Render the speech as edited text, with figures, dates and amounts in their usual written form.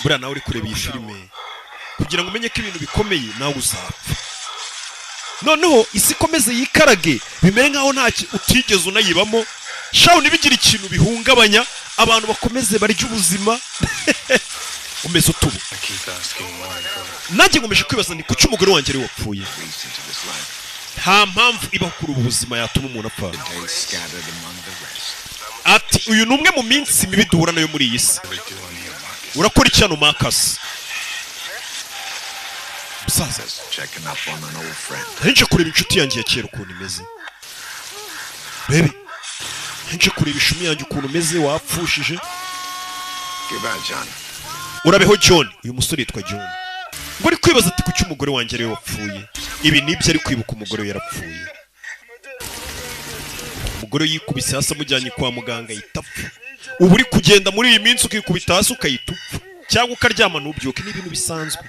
buriya nawe uri kureba iyi filime kugira ngo umenye ko ibintu bikomeye nawe uzapfa. Noneho isi ikomeze yikarage bimere nkaho nta utigeze unayibamo, shaho nibigire ikintu bihungabanya, abantu bakomeze barya ubuzima umeze utubu. Nanjye ngomeje kwibaza ni kuki umugore wanjye ari wapfuye. Nta mpamvu ibaho kuri ubu buzima yatuma umuntu apfa. Ati uyu numwe mu minsi mibi duhura nayo muri iyi si. Urakora iki hano Marcus? Busaza henshi kureba inshuti yanjye ya kera ukuntu imeze. Baby henshi kureba ishumi yanjye ukuntu umeze wapfushije. Urabeho John, uyu musore yitwa John. Ngo ari kwibaza ati kuki umugore wanjye ari wapfuye. Ibi nibyo ari kwibuka umugore we yarapfuye. Umugore yikubise hasi amujyanye kwa muganga yitapfa. Ubu uri kugenda muri iyi minsi ukikubita hasi ukayitupfa cyangwa ukaryama n'ubyuke n'ibintu bisanzwe.